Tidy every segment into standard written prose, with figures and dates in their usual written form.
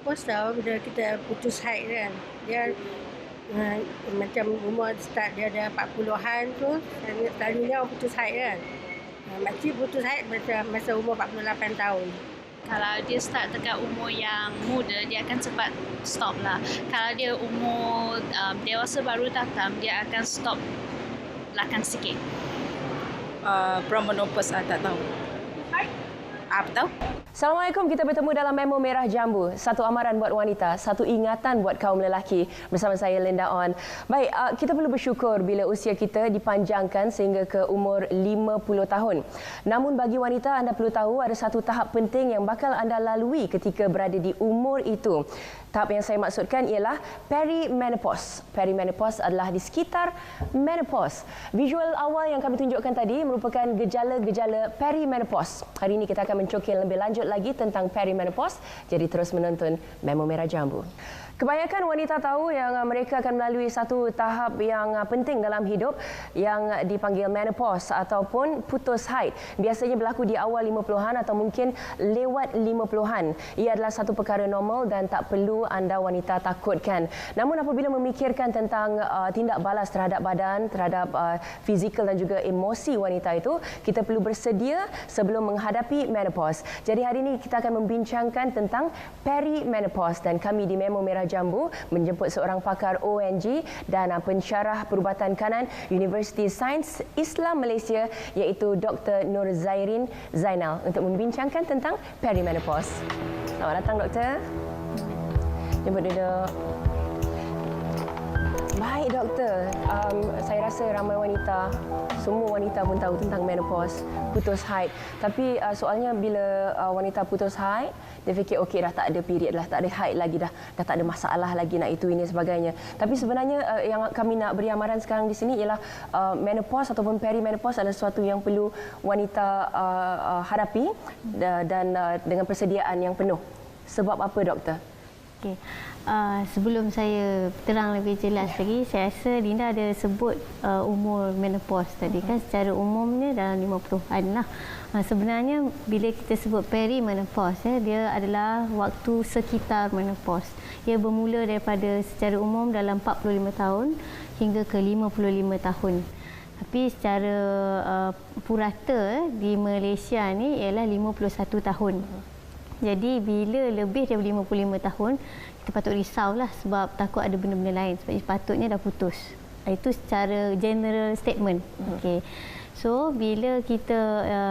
menopause tau, bila kita putus haid kan. Dia macam umur start dia ada 40-an tu, selalunya orang putus haid kan. Makcik putus haid masa umur 48 tahun. Kalau dia start dekat umur yang muda, dia akan cepat stop lah. Kalau dia umur dewasa baru datang, dia akan stop belakang sikit. Promenopause tak tahu. Apa tahu? Assalamualaikum, kita bertemu dalam Memo Merah Jambu. Satu amaran buat wanita, satu ingatan buat kaum lelaki. Bersama saya Linda On. Baik, kita perlu bersyukur bila usia kita dipanjangkan sehingga ke umur 50 tahun. Namun bagi wanita, anda perlu tahu ada satu tahap penting yang bakal anda lalui ketika berada di umur itu. Tahap yang saya maksudkan ialah perimenopause. Perimenopause adalah di sekitar menopause. Visual awal yang kami tunjukkan tadi merupakan gejala-gejala perimenopause. Hari ini kita akan mencokil lebih lanjut lagi tentang perimenopause. Jadi terus menonton Memo Merah Jambu. Kebanyakan wanita tahu yang mereka akan melalui satu tahap yang penting dalam hidup yang dipanggil menopause ataupun putus haid. Biasanya berlaku di awal 50-an atau mungkin lewat 50-an. Ia adalah satu perkara normal dan tak perlu anda wanita takutkan. Namun apabila memikirkan tentang tindak balas terhadap badan, terhadap fizikal dan juga emosi wanita itu, kita perlu bersedia sebelum menghadapi menopause. Jadi hari ini kita akan membincangkan tentang perimenopause dan kami di Memo Merah Jambu menjemput seorang pakar ONG dan pensyarah perubatan kanan Universiti Sains Islam Malaysia iaitu Dr. Nur Zairin Zainal untuk membincangkan tentang perimenopause. Selamat datang doktor. Jemput duduk. Baik doktor, saya rasa ramai wanita, semua wanita pun tahu tentang menopause, putus haid. Tapi soalnya bila wanita putus haid, dia fikir okey dah tak ada period lah, tak ada haid lagi dah tak ada masalah lagi nak itu ini sebagainya. Tapi sebenarnya yang kami nak beri amaran sekarang di sini ialah menopause ataupun perimenopause adalah sesuatu yang perlu wanita hadapi dan dengan persediaan yang penuh. Sebab apa doktor? Okey. Sebelum saya terang lebih jelas lagi, saya rasa Linda ada sebut umur menopause tadi kan, secara umumnya dalam 50-an lah. Sebenarnya bila kita sebut perimenopause, dia adalah waktu sekitar menopause. Ia bermula daripada secara umum dalam 45 tahun hingga ke 55 tahun. Tapi secara purata di Malaysia ni ialah 51 tahun. Jadi bila lebih daripada 55 tahun, kita patut risaulah sebab takut ada benda-benda lain. Sebab sepatutnya dah putus. Itu secara general statement. Okey. So bila kita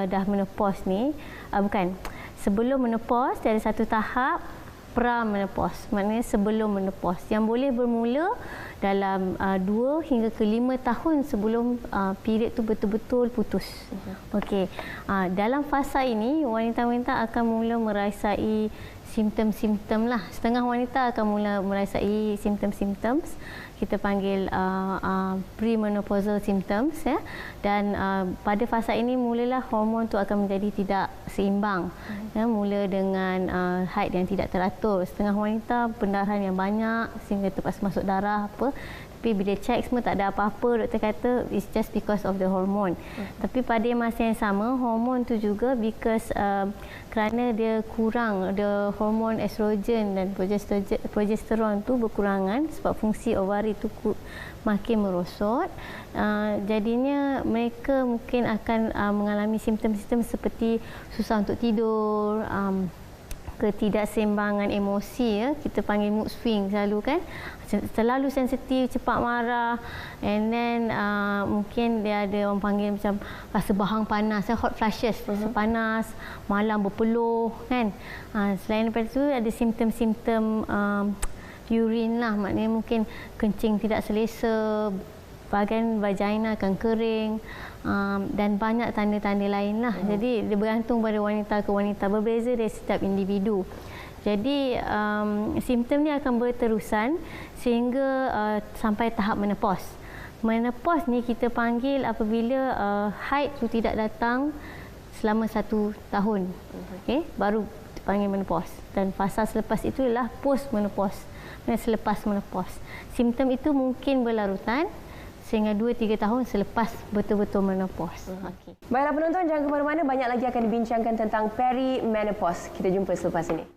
dah menopause ni, sebelum menopause ada satu tahap pra-menopause, maknanya sebelum menopause yang boleh bermula dalam 2 hingga ke 5 tahun sebelum period tu betul-betul putus. Okey. Dalam fasa ini wanita-wanita akan mula merasai simptom-simptom lah. Setengah wanita akan mula merasai simptom-simptom. Kita panggil premenopausal symptoms ya. Dan pada fasa ini mulalah hormon tu akan menjadi tidak seimbang. Ya, mula dengan haid yang tidak teratur. Setengah wanita pendarahan yang banyak sehingga terpaksa masuk darah apa. Tapi bila cek semua tak ada apa-apa, doktor kata it's just because of the hormone. Tapi pada masa yang sama, hormon tu juga kerana dia kurang, ada hormon estrogen dan progesteron tu berkurangan sebab fungsi ovari tu makin merosot. Jadinya mereka mungkin akan mengalami simptom-simptom seperti susah untuk tidur, ketidakseimbangan emosi ya, kita panggil mood swing selalu kan, terlalu sensitif, cepat marah, and then mungkin dia ada orang panggil macam rasa bahang panas, hot flashes, rasa panas, malam berpeluh kan. Selain daripada itu ada simptom-simptom urine lah, maknanya mungkin kencing tidak selesa, bahagian vagina akan kering, dan banyak tanda-tanda lain lah. Jadi dia bergantung pada wanita ke wanita, berbeza dari setiap individu. Jadi simptom ni akan berterusan sehingga sampai tahap menopause. Menopause ni kita panggil apabila haid tu tidak datang selama 1 tahun. Okay? Baru panggil menopause. Dan fasa selepas itu adalah post menopause. Selepas menopause. Simptom itu mungkin berlarutan sehingga 2-3 tahun selepas betul-betul menopause. Okay. Baiklah penonton, jangan ke mana-mana, banyak lagi akan dibincangkan tentang perimenopause. Kita jumpa selepas ini.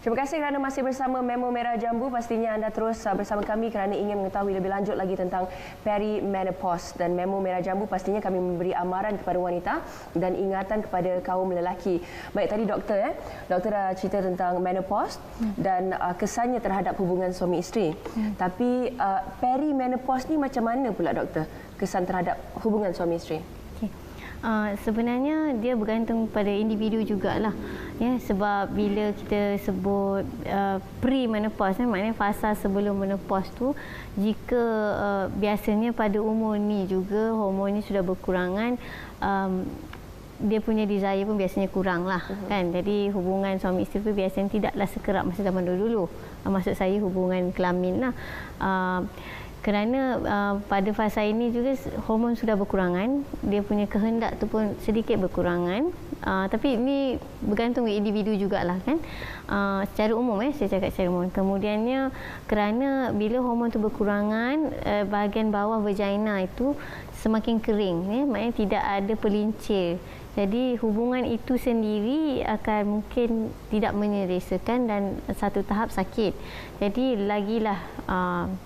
Terima kasih kerana masih bersama Memo Merah Jambu. Pastinya anda terus bersama kami kerana ingin mengetahui lebih lanjut lagi tentang perimenopause. Dan Memo Merah Jambu pastinya kami memberi amaran kepada wanita dan ingatan kepada kaum lelaki. Baik, tadi doktor doktor dah cerita tentang menopause dan kesannya terhadap hubungan suami isteri. Tapi perimenopause ni macam mana pula doktor? Kesan terhadap hubungan suami isteri? Sebenarnya dia bergantung pada individu jugalah, ya, sebab bila kita sebut pre-menopause, maknanya fasa sebelum menopause tu, jika biasanya pada umur ni juga hormon ni sudah berkurangan, dia punya desire pun biasanya kurang lah, kan. Jadi hubungan suami isteri pun biasanya tidaklah sekerap masa zaman dulu. Maksud saya hubungan kelamin lah. Kerana pada fasa ini juga hormon sudah berkurangan, dia punya kehendak tu pun sedikit berkurangan. Tapi ini bergantung individu jugalah, kan. Secara umum, saya cakap secara umum. Kemudiannya kerana bila hormon tu berkurangan, bahagian bawah vagina itu semakin kering, maknanya tidak ada pelincir. Jadi hubungan itu sendiri akan mungkin tidak menyelesaikan dan satu tahap sakit. Jadi lagilah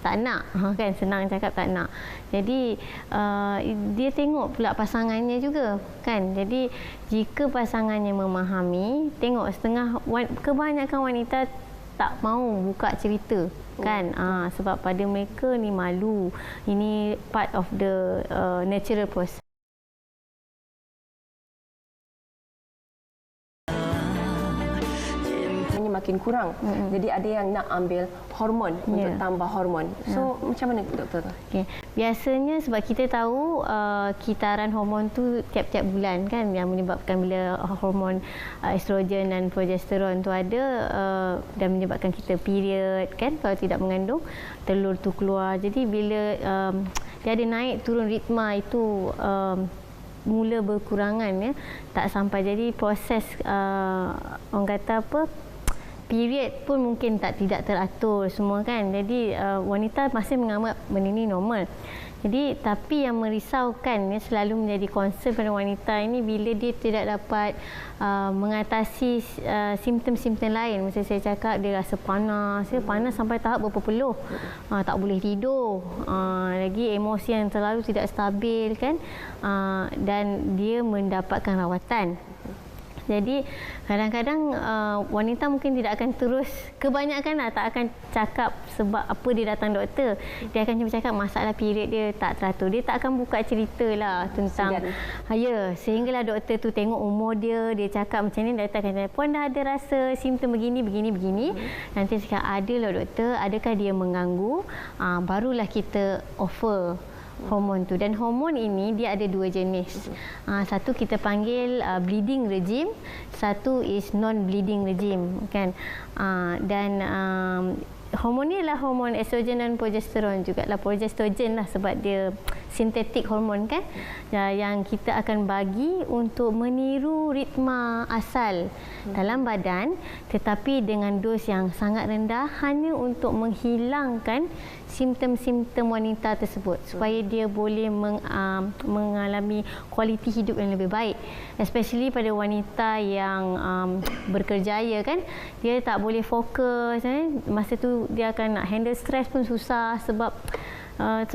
tak nak, kan, senang cakap tak nak. Jadi dia tengok pula pasangannya juga, kan. Jadi jika pasangannya memahami, tengok kebanyakan wanita tak mau buka cerita, kan. Sebab pada mereka ni malu. Ini part of the natural process. Makin kurang. Jadi ada yang nak ambil hormon untuk tambah hormon. So macam mana doktor tu? Okay. Biasanya sebab kita tahu kitaran hormon tu tiap-tiap bulan, kan, yang menyebabkan bila hormon estrogen dan progesteron tu ada dan menyebabkan kita period, kan, kalau tidak mengandung, telur tu keluar. Jadi bila dia ada naik turun ritma itu mula berkurangan, ya, tak sampai, jadi proses orang kata apa, period pun mungkin tidak teratur semua, kan. Jadi wanita masih menganggap benda ini normal. Jadi tapi yang merisaukan, ya, selalu menjadi concern pada wanita ini bila dia tidak dapat mengatasi simptom-simptom lain. Macam saya cakap, dia rasa panas, panas sampai tahap berpeluh, tak boleh tidur, lagi emosi yang terlalu tidak stabil, kan, dan dia mendapatkan rawatan. Jadi kadang-kadang wanita mungkin tidak akan terus, kebanyakan tak akan cakap sebab apa dia datang doktor. Dia akan cuma cakap masalah period dia tak teratur. Dia tak akan buka cerita lah tentang sehinggalah doktor tu tengok umur dia cakap macam ni, doktor akan cakap, puan dah ada rasa simptom begini. Nanti cakap, ada lah doktor, adakah dia mengganggu? Barulah kita offer hormon tu. Dan hormon ini dia ada dua jenis. Satu kita panggil bleeding regime, satu is non bleeding regime, kan. Dan hormon ni adalah hormon estrogen dan progesteron jugalah. Progesteron lah sebab dia sintetik hormon, kan, yang kita akan bagi untuk meniru ritma asal dalam badan, tetapi dengan dos yang sangat rendah, hanya untuk menghilangkan simptom-simptom wanita tersebut supaya dia boleh mengalami kualiti hidup yang lebih baik, especially pada wanita yang berkerjaya, kan. Dia tak boleh fokus, masa tu dia akan nak handle stres pun susah sebab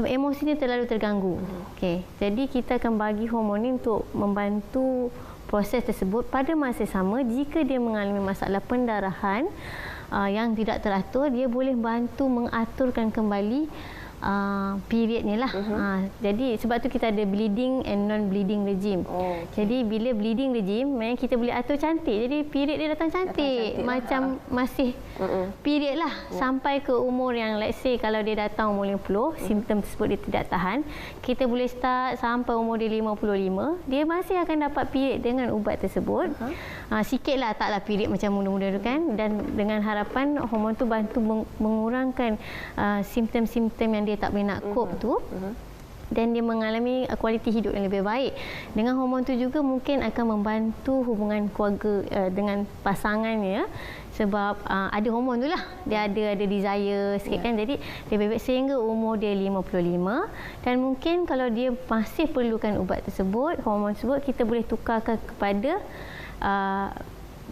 emosi dia terlalu terganggu. Okay. Jadi kita akan bagi hormon ini untuk membantu proses tersebut. Pada masa sama, jika dia mengalami masalah pendarahan yang tidak teratur, dia boleh bantu mengaturkan kembali periodnya lah. Jadi sebab tu kita ada bleeding and non-bleeding regime. Jadi bila bleeding regime, maknanya kita boleh atur cantik. Jadi period dia datang cantik macam masih period lah, sampai ke umur yang let's say kalau dia datang umur 50, simptom tersebut dia tidak tahan, kita boleh start sampai umur dia 55, dia masih akan dapat period dengan ubat tersebut. Sikit lah, taklah period macam muda-muda tu, kan. Dan dengan harapan hormon tu bantu mengurangkan simptom-simptom yang dia tak boleh nak cope tu, dan dia mengalami kualiti hidup yang lebih baik. Dengan hormon tu juga mungkin akan membantu hubungan keluarga dengan pasangannya, sebab ada hormon tu lah, dia ada desire sikit, kan. Jadi dia bebek sehingga umur dia 55, dan mungkin kalau dia masih perlukan ubat tersebut, hormon tersebut, kita boleh tukarkan kepada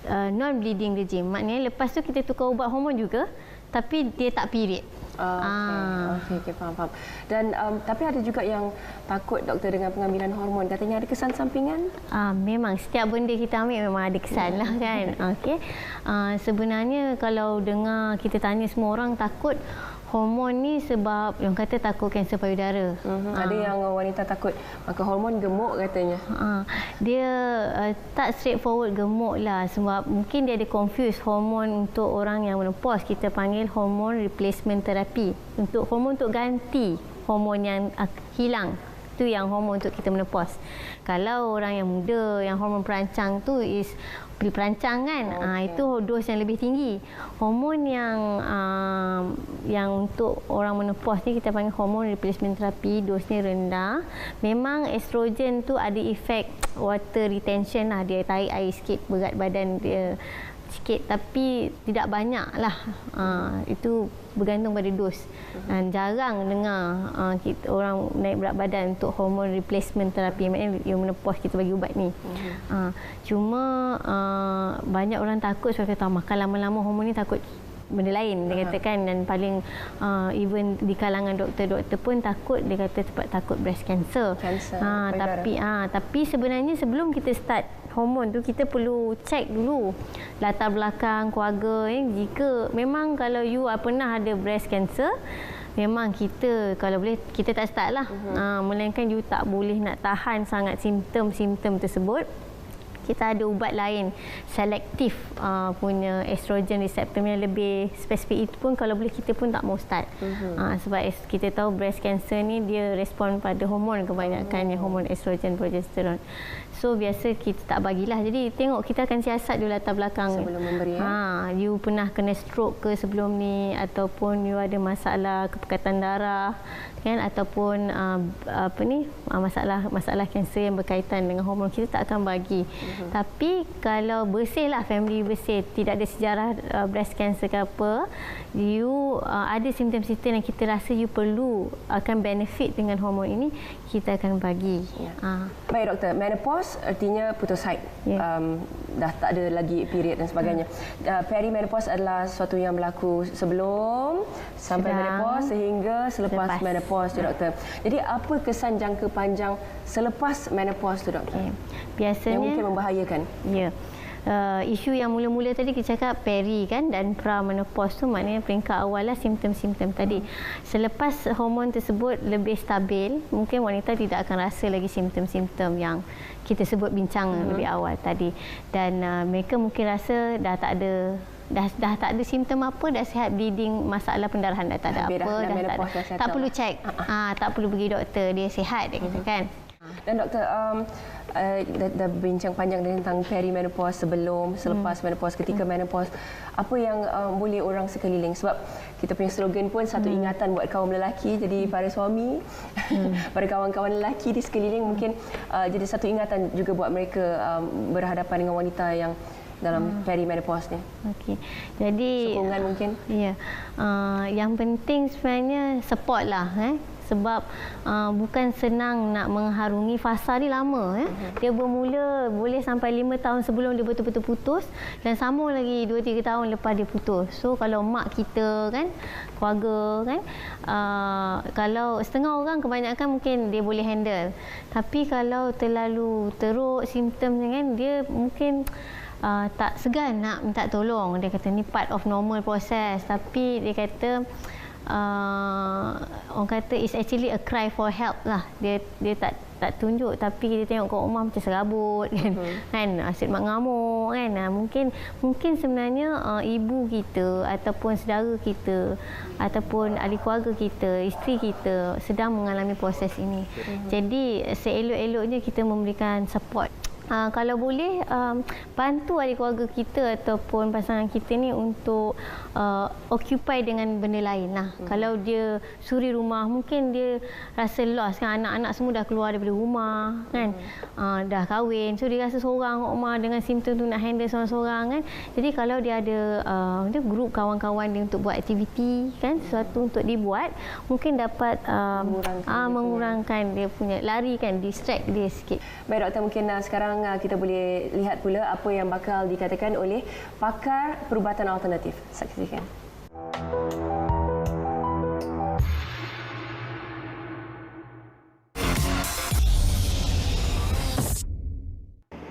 non-bleeding regime. Maknanya lepas tu kita tukar ubat hormon juga, tapi dia tak period. Okey, faham. Dan tapi ada juga yang takut doktor dengan pengambilan hormon. Katanya ada kesan sampingan? Memang setiap benda kita ambil memang ada kesan lah kan. Okey. Sebenarnya kalau dengar kita tanya semua orang takut hormon ni sebab yang kata takut kanser payudara. Ada yang wanita takut makan hormon gemuk katanya. Dia tak straightforward gemuk lah sebab mungkin dia ada confuse hormon untuk orang yang menopause. Kita panggil hormon replacement therapy. Untuk hormon untuk ganti hormon yang hilang. Itu yang hormon untuk kita menopause. Kalau orang yang muda yang hormon perancang tu is pil perancang kan, itu dos yang lebih tinggi. Hormon yang untuk orang menopause ni kita panggil hormon replacement therapy, dosnya rendah. Memang estrogen tu ada efek water retention lah, dia tarik air sikit, berat badan dia sikit, tapi tidak banyak lah. Itu bergantung pada dos. Dan jarang dengar orang naik berat badan untuk hormon replacement therapy, maknanya yang menopause kita bagi ubat ni. Cuma banyak orang takut sebab kata makan lama-lama hormon ni takut benda lain dia katakan, dan paling even di kalangan doktor-doktor pun takut, dia kata takut breast cancer. Tapi sebenarnya sebelum kita start hormon tu kita perlu cek dulu latar belakang keluarga. Jika memang kalau you pernah ada breast cancer, memang kita kalau boleh kita tak start lah. Melainkan you tak boleh nak tahan sangat simptom-simptom tersebut, kita ada ubat lain selektif punya estrogen receptor yang lebih spesifik. Itu pun kalau boleh kita pun tak mau start. Sebab kita tahu breast cancer ni dia respon pada hormon kebanyakan, yang hormon estrogen, progesteron. So biasa kita tak bagilah. Jadi tengok kita akan siasat dulu latar belakang sebelum memberi. You pernah kena stroke ke sebelum ni, ataupun you ada masalah kepekatan darah kan, ataupun masalah kanser yang berkaitan dengan hormon, kita tak akan bagi. Tapi kalau bersih lah, family bersih, tidak ada sejarah breast cancer ke apa, you ada simptom-simptom yang kita rasa you perlu akan benefit dengan hormon ini, kita akan bagi. Baik doktor, menopause artinya putus haid. Dah tak ada lagi period dan sebagainya. Perimenopause adalah sesuatu yang berlaku sebelum sampai menopause sehingga selepas menopause tu doktor. Jadi apa kesan jangka panjang selepas menopause tu doktor? Biasanya yang mungkin membahayakan. Isu yang mula-mula tadi kita cakap peri kan, dan pra-menopause tu maknanya peringkat awal lah simptom-simptom tadi. Selepas hormon tersebut lebih stabil, mungkin wanita tidak akan rasa lagi simptom-simptom yang kita sebut bincang lebih awal tadi, dan mereka mungkin rasa dah tak ada simptom apa, dah sihat, bleeding, masalah pendarahan dah tak ada tak perlu cek, tak perlu pergi doktor, dia sihat dia kata kan. Dan doktor, dah bincang panjang tentang perimenopause, sebelum, selepas menopause, ketika menopause. Apa yang boleh orang sekeliling, sebab kita punya slogan pun satu ingatan buat kaum lelaki, jadi para suami, para kawan-kawan lelaki di sekeliling mungkin jadi satu ingatan juga buat mereka berhadapan dengan wanita yang dalam perimenopause ni. Okey. Jadi sokongan mungkin. Ya. Yang penting sebenarnya support lah. Sebab bukan senang nak mengharungi fasa ni, lama. Dia bermula boleh sampai 5 tahun sebelum dia betul-betul putus, dan sambung lagi 2-3 tahun lepas dia putus. So kalau mak kita kan, keluarga kan, kalau setengah orang, kebanyakan mungkin dia boleh handle. Tapi kalau terlalu teruk simptomnya kan, dia mungkin tak segan nak minta tolong. Dia kata ni part of normal process, tapi dia kata orang kata it's actually a cry for help lah. Dia tak tunjuk, tapi kita tengok kat rumah macam serabut kan, asyik mak ngamuk kan. Mungkin sebenarnya ibu kita ataupun saudara kita ataupun ahli keluarga kita, isteri kita sedang mengalami proses ini. Jadi seelok-eloknya kita memberikan support. Kalau boleh bantu ahli keluarga kita ataupun pasangan kita ni untuk occupy dengan benda lain lah. Kalau dia suri rumah, mungkin dia rasa lost kan, anak-anak semua dah keluar daripada rumah kan, dah kahwin, so dia rasa seorang rumah dengan simptom tu, nak handle seorang-seorang kan. Jadi kalau dia ada grup kawan-kawan dia untuk buat aktiviti kan, sesuatu untuk dibuat, mungkin dapat mengurangkan dia punya lari kan, distract dia sikit. Baik doktor, mungkin sekarang sekarang kita boleh lihat pula apa yang bakal dikatakan oleh pakar perubatan alternatif. Saksikan.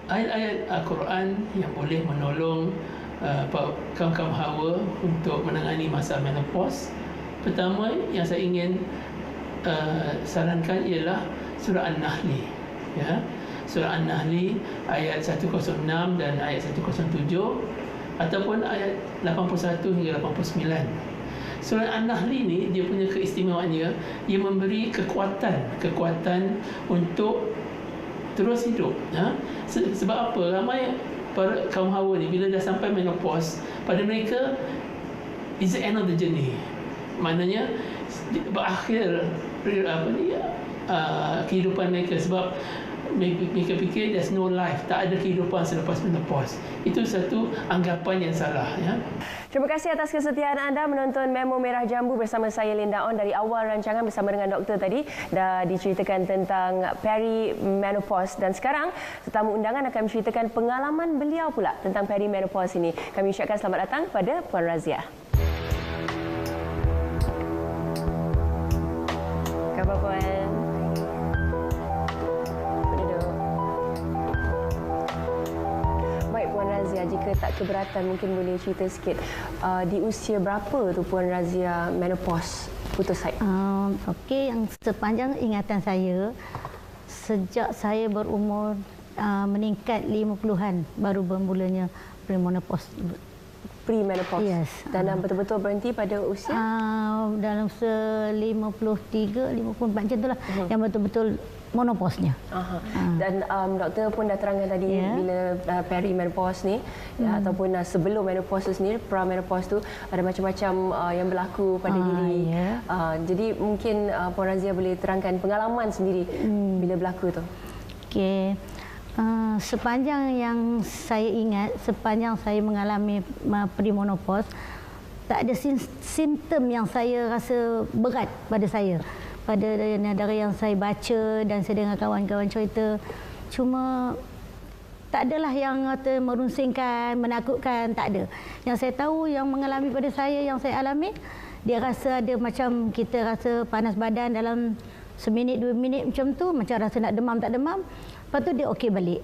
Ayat-ayat Al-Quran yang boleh menolong kaum-kaum hawa untuk menangani masalah menopause. Pertama yang saya ingin sarankan ialah surah An-Nahli. Ya. Surah An-Nahli ayat 106 dan ayat 107 ataupun ayat 81 hingga 89. Surah An-Nahli ni dia punya keistimewaannya, ia memberi kekuatan untuk terus hidup. Ha? Sebab apa? Ramai para kaum hawa ni bila dah sampai menopause, pada mereka is the end of the journey. Maknanya berakhir kehidupan mereka, sebab mereka fikir there's no life, tak ada kehidupan selepas menopause. Itu satu anggapan yang salah. Ya. Terima kasih atas kesetiaan anda menonton Memo Merah Jambu bersama saya Linda On. Dari awal rancangan bersama dengan doktor tadi dah diceritakan tentang perimenopause, dan sekarang tetamu undangan akan menceritakan pengalaman beliau pula tentang perimenopause ini. Kami ucapkan selamat datang pada Puan Razia. Khabar Puan? Jika tak keberatan, mungkin boleh cerita sikit di usia berapa tu Puan Razia menopause putus haid? Okey, yang sepanjang ingatan saya, sejak saya berumur meningkat 50-an baru bermulanya premenopause. Premenopause. Yes. Dan betul-betul berhenti pada usia? Dalam 53, 54 macam itulah yang betul-betul menopause-nya. Dan doktor pun dah terangkan tadi bila perimenopause ni ataupun sebelum menopause tu sendiri, premenopause tu ada macam-macam yang berlaku pada diri. Jadi mungkin Puan Razia boleh terangkan pengalaman sendiri bila berlaku tu. Okey. Sepanjang yang saya ingat, sepanjang saya mengalami premenopause, tak ada simptom yang saya rasa berat pada saya. Pada dari yang saya baca dan saya dengar kawan-kawan cerita, cuma tak adalah yang merunsingkan, menakutkan, tak ada. Yang saya tahu yang mengalami pada saya, yang saya alami, dia rasa ada macam kita rasa panas badan dalam seminit, 2 minit macam tu, macam rasa nak demam, tak demam. Lepas tu dia okey balik.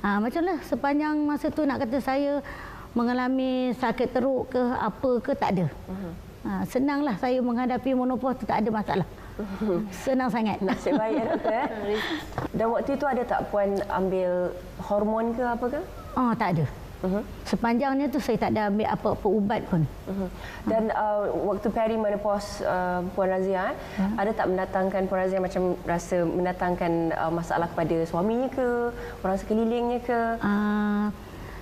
Macamlah sepanjang masa tu nak kata saya mengalami sakit teruk ke apa ke, tak ada. Senanglah saya menghadapi menopause tu, tak ada masalah. Senang sangat. Nasib baik ya doktor. Dan waktu itu ada tak Puan ambil hormon ke apa ke? Tak ada. Sepanjangnya tu saya tak ada ambil apa-apa ubat pun. Dan waktu perimenopause Puan Razia, ada tak mendatangkan Puan Razia macam rasa mendatangkan masalah kepada suaminya ke, orang sekelilingnya ke?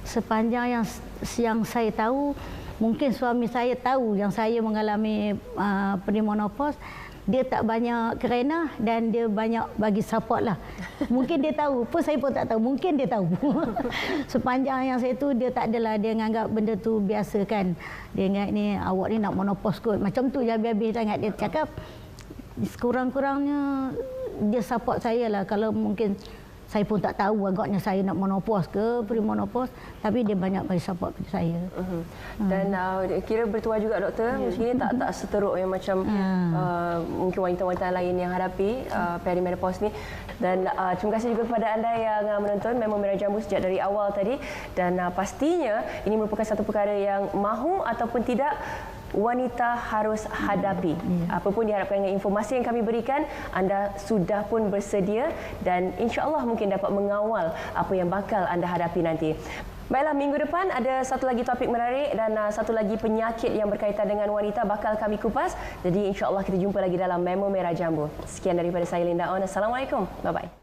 Sepanjang yang saya tahu, mungkin suami saya tahu yang saya mengalami premenopause. Dia tak banyak kerana dan dia banyak bagi support lah. Mungkin dia tahu pun, saya pun tak tahu. Mungkin dia tahu. Sepanjang yang saya tu, dia tak adalah, dia menganggap benda tu biasa kan. Dia ingat ni awak ni nak menopause kot. Macam tu je habis-habis sangat. Dia cakap sekurang-kurangnya dia support saya lah. Kalau mungkin saya pun tak tahu agaknya saya nak menopause ke premenopause, tapi dia banyak bagi support pada saya. Dan kira bertuah juga doktor, mungkin tak seteruk yang macam mungkin wanita-wanita lain yang hadapi perimenopause ni. Dan terima kasih juga kepada anda yang menonton Memo Merah Jambu sejak dari awal tadi, dan pastinya ini merupakan satu perkara yang mahu ataupun tidak wanita harus hadapi. Apapun diharapkan dengan informasi yang kami berikan, anda sudah pun bersedia dan insya-Allah mungkin dapat mengawal apa yang bakal anda hadapi nanti. Baiklah, minggu depan ada satu lagi topik menarik dan satu lagi penyakit yang berkaitan dengan wanita bakal kami kupas. Jadi insya-Allah kita jumpa lagi dalam Memo Merah Jambu. Sekian daripada saya Linda On. Assalamualaikum. Bye-bye.